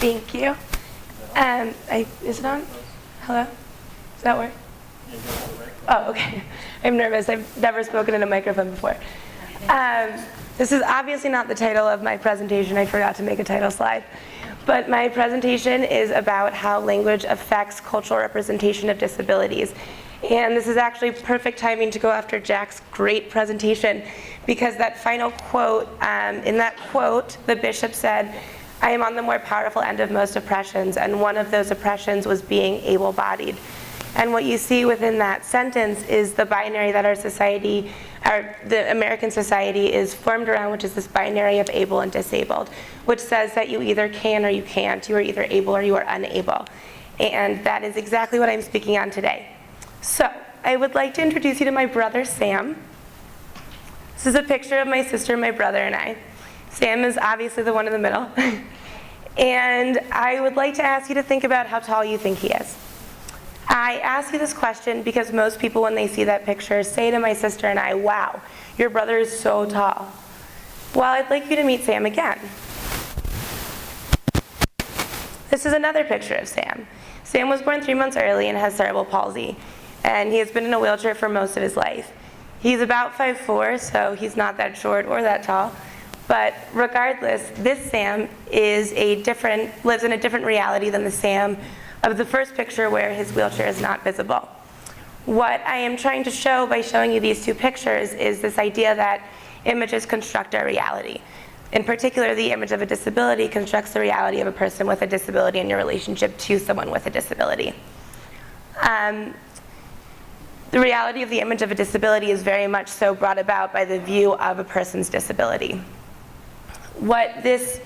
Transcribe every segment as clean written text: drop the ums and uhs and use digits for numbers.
Thank you. Is it on? Hello? Does that work? Oh, okay. I'm nervous. I've never spoken in a microphone before. This is obviously not the title of my presentation. I forgot to make a title slide. But my presentation is about how language affects cultural representation of disabilities. And this is actually perfect timing to go after Jack's great presentation, because that final quote, in that quote, the bishop said, "I am on the more powerful end of most oppressions," and one of those oppressions was being able-bodied. And what you see within that sentence is the binary that our society, the American society, is formed around, which is this binary of able and disabled, which says that you either can or you can't. You are either able or you are unable. And that is exactly what I'm speaking on today. So, I would like to introduce you to my brother, Sam. This is a picture of my sister, my brother, and I. Sam is obviously the one in the middle. And I would like to ask you to think about how tall you think he is. I ask you this question because most people, when they see that picture, say to my sister and I, "Wow, your brother is so tall." Well, I'd like you to meet Sam again. This is another picture of Sam. Sam was born 3 months early and has cerebral palsy, and he has been in a wheelchair for most of his life. He's about 5'4", so he's not that short or that tall. But regardless, this Sam lives in a different reality than the Sam of the first picture where his wheelchair is not visible. What I am trying to show by showing you these two pictures is this idea that images construct our reality. In particular, the image of a disability constructs the reality of a person with a disability and your relationship to someone with a disability. The reality of the image of a disability is very much so brought about by the view of a person's disability. What this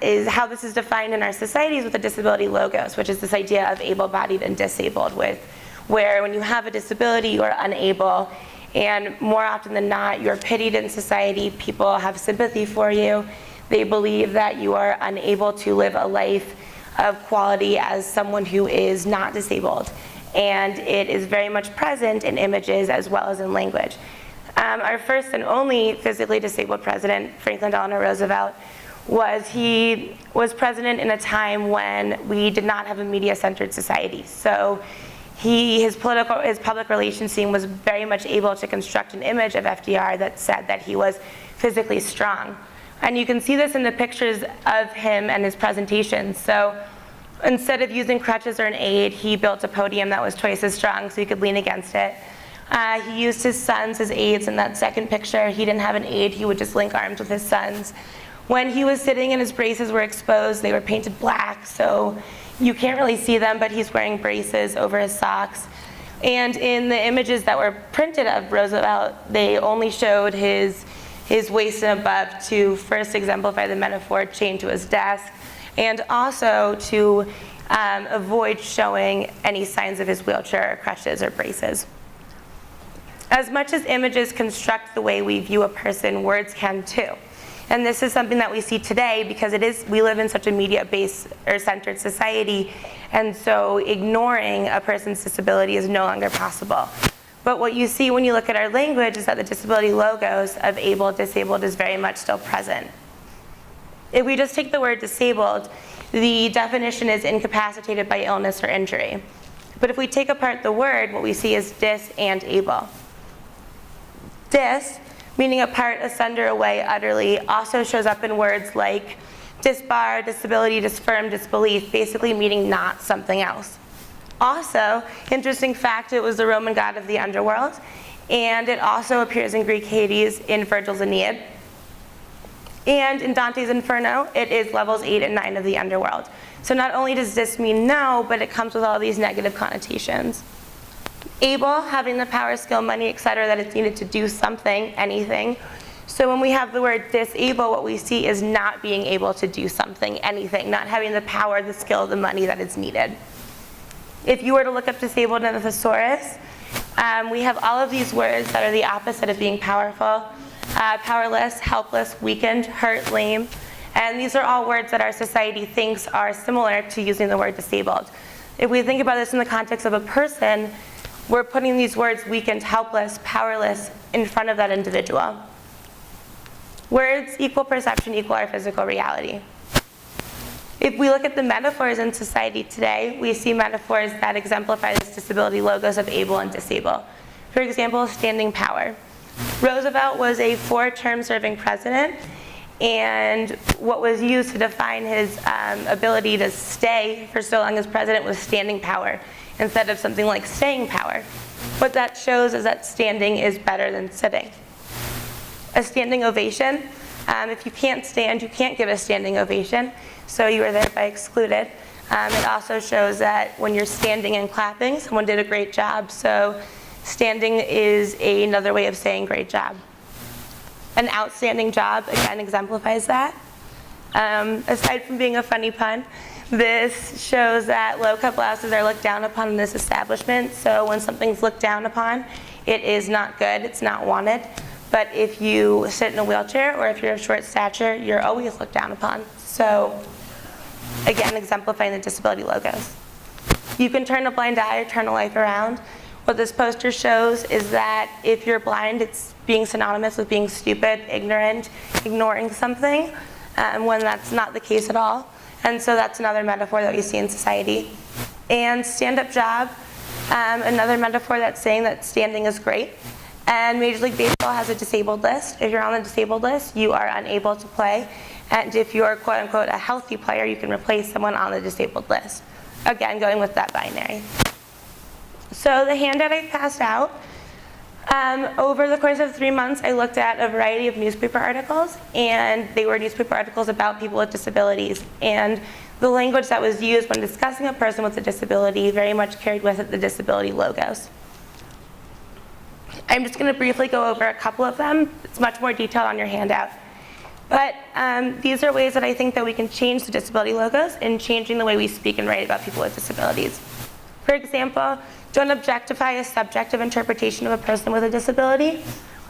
is how this is defined in our societies with the disability logos, which is this idea of able-bodied and disabled, where when you have a disability, you are unable, and more often than not, you're pitied in society. People have sympathy for you. They believe that you are unable to live a life of quality as someone who is not disabled. And it is very much present in images as well as in language. Our first and only physically disabled president, Franklin Delano Roosevelt, was president in a time when we did not have a media-centered society. So his public relations team was very much able to construct an image of FDR that said that he was physically strong. And you can see this in the pictures of him and his presentations. So instead of using crutches or an aid, he built a podium that was twice as strong so he could lean against it. He used his sons as aides in that second picture. He didn't have an aide, he would just link arms with his sons. When he was sitting and his braces were exposed, they were painted black, so you can't really see them, but he's wearing braces over his socks. And in the images that were printed of Roosevelt, they only showed his waist and above to first exemplify the metaphor chained to his desk, and also to avoid showing any signs of his wheelchair, or crutches, or braces. As much as images construct the way we view a person, words can too. And this is something that we see today because we live in such a media-based or centered society, and so ignoring a person's disability is no longer possible. But what you see when you look at our language is that the disability logos of able, disabled is very much still present. If we just take the word disabled, the definition is incapacitated by illness or injury. But if we take apart the word, what we see is dis and able. Dis, meaning apart, asunder, away, utterly, also shows up in words like disbar, disability, disfirm, disbelief, basically meaning not something else. Also, interesting fact, it was the Roman god of the underworld, and it also appears in Greek Hades, in Virgil's Aeneid. And in Dante's Inferno, it is levels 8 and 9 of the underworld. So not only does dis mean no, but it comes with all these negative connotations. Able, having the power, skill, money, etc., that it's needed to do something, anything. So when we have the word disable, what we see is not being able to do something, anything, not having the power, the skill, the money that is needed. If you were to look up disabled in the thesaurus, we have all of these words that are the opposite of being powerful. Powerless, helpless, weakened, hurt, lame. And these are all words that our society thinks are similar to using the word disabled. If we think about this in the context of a person, we're putting these words weakened, helpless, powerless in front of that individual. Words equal perception, equal our physical reality. If we look at the metaphors in society today, we see metaphors that exemplify this disability logos of able and disable. For example, standing power. Roosevelt was a 4-term serving president, and what was used to define his ability to stay for so long as president was standing power, instead of something like staying power. What that shows is that standing is better than sitting. A standing ovation, if you can't stand, you can't give a standing ovation, so you are thereby excluded. It also shows that when you're standing and clapping, someone did a great job, so standing is another way of saying great job. An outstanding job, again, exemplifies that. Aside from being a funny pun, this shows that low-cut blouses are looked down upon in this establishment, so when something's looked down upon, it is not good, it's not wanted. But if you sit in a wheelchair or if you're of short stature, you're always looked down upon. So, again, exemplifying the disability logos. You can turn a blind eye or turn a life around. What this poster shows is that if you're blind, it's being synonymous with being stupid, ignorant, ignoring something, when that's not the case at all. And so that's another metaphor that we see in society. And stand-up job, another metaphor that's saying that standing is great. And Major League Baseball has a disabled list. If you're on the disabled list, you are unable to play. And if you're quote-unquote a healthy player, you can replace someone on the disabled list. Again, going with that binary. So the handout I passed out, over the course of 3 months, I looked at a variety of newspaper articles, and they were newspaper articles about people with disabilities. And the language that was used when discussing a person with a disability very much carried with it the disability logos. I'm just going to briefly go over a couple of them. It's much more detailed on your handout. But these are ways that I think that we can change the disability logos in changing the way we speak and write about people with disabilities. For example, don't objectify a subjective interpretation of a person with a disability.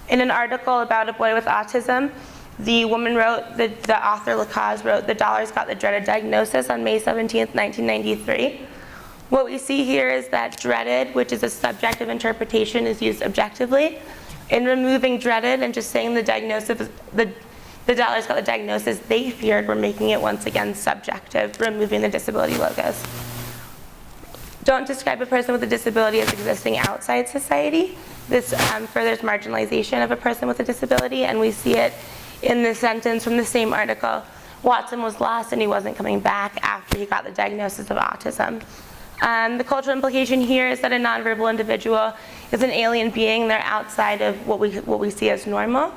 In an article about a boy with autism, the woman wrote, the author Lacaze wrote, "The dollars got the dreaded diagnosis on May 17th, 1993. What we see here is that dreaded, which is a subjective interpretation, is used objectively. In removing dreaded and just saying the diagnosis, the dollars got the diagnosis they feared, we're making it once again subjective, removing the disability logos. Don't describe a person with a disability as existing outside society. This furthers marginalization of a person with a disability, and we see it in this sentence from the same article. Watson was lost and he wasn't coming back after he got the diagnosis of autism. The cultural implication here is that a nonverbal individual is an alien being. They're outside of what we see as normal.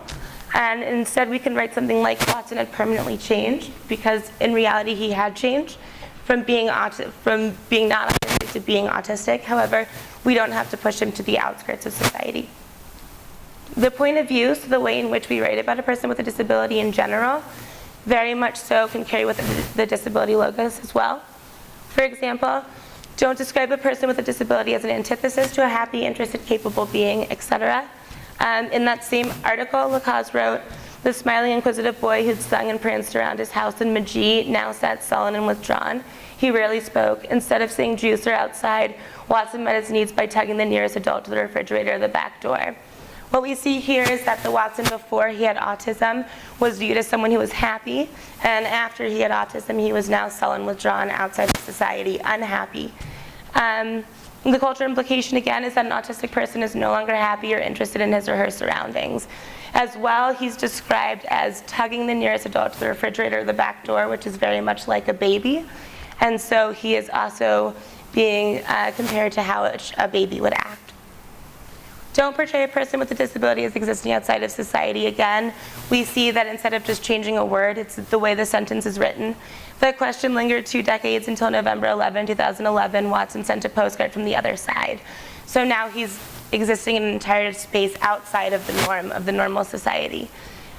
And instead we can write something like Watson had permanently changed, because in reality he had changed from being not autistic to being autistic. However, we don't have to push him to the outskirts of society. The point of view, so the way in which we write about a person with a disability in general, very much so can carry with the disability logos as well. For example, don't describe a person with a disability as an antithesis to a happy, interested, capable being, etc. In that same article, Lacaze wrote, "The smiling, inquisitive boy who'd sung and pranced around his house in Majee now sat sullen and withdrawn. He rarely spoke. Instead of saying juicer outside, Watson met his needs by tugging the nearest adult to the refrigerator or the back door." What we see here is that the Watson before he had autism was viewed as someone who was happy, and after he had autism, he was now sullen, withdrawn, outside of society, unhappy. The cultural implication, again, is that an autistic person is no longer happy or interested in his or her surroundings. As well, he's described as tugging the nearest adult to the refrigerator or the back door, which is very much like a baby. And so he is also being compared to how a baby would act. Don't portray a person with a disability as existing outside of society. Again, we see that instead of just changing a word, it's the way the sentence is written. The question lingered 2 decades until November 11, 2011, Watson sent a postcard from the other side. So now he's existing in an entire space outside of the norm, of the normal society.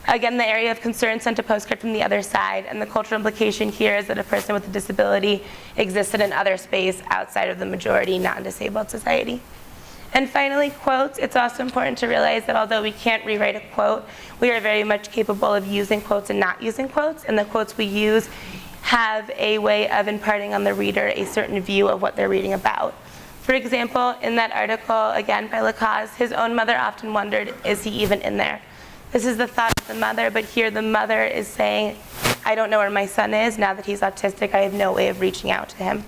Again, the area of concern sent a postcard from the other side, and the cultural implication here is that a person with a disability existed in other space outside of the majority non-disabled society. And finally, quotes. It's also important to realize that although we can't rewrite a quote, we are very much capable of using quotes and not using quotes, and the quotes we use have a way of imparting on the reader a certain view of what they're reading about. For example, in that article, again by Lacaze, his own mother often wondered, is he even in there? This is the thought of the mother, but here the mother is saying, I don't know where my son is. Now that he's autistic, I have no way of reaching out to him.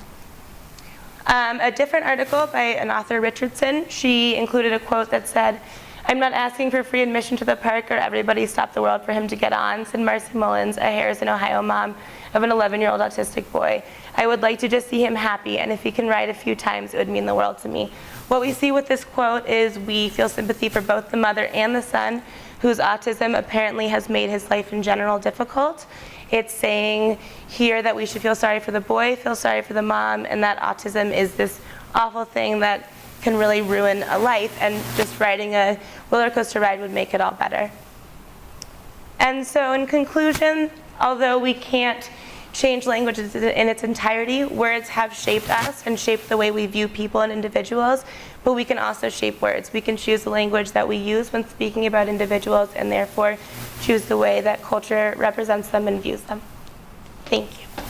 A different article by an author, Richardson, she included a quote that said, "I'm not asking for free admission to the park or everybody stop the world for him to get on," said Marcy Mullins, a Harrison, Ohio mom of an 11-year-old autistic boy. "I would like to just see him happy, and if he can ride a few times, it would mean the world to me." What we see with this quote is we feel sympathy for both the mother and the son, whose autism apparently has made his life in general difficult. It's saying here that we should feel sorry for the boy, feel sorry for the mom, and that autism is this awful thing that can really ruin a life, and just riding a roller coaster ride would make it all better. And so in conclusion, although we can't change language in its entirety, words have shaped us and shaped the way we view people and individuals, but we can also shape words. We can choose the language that we use when speaking about individuals, and therefore choose the way that culture represents them and views them. Thank you.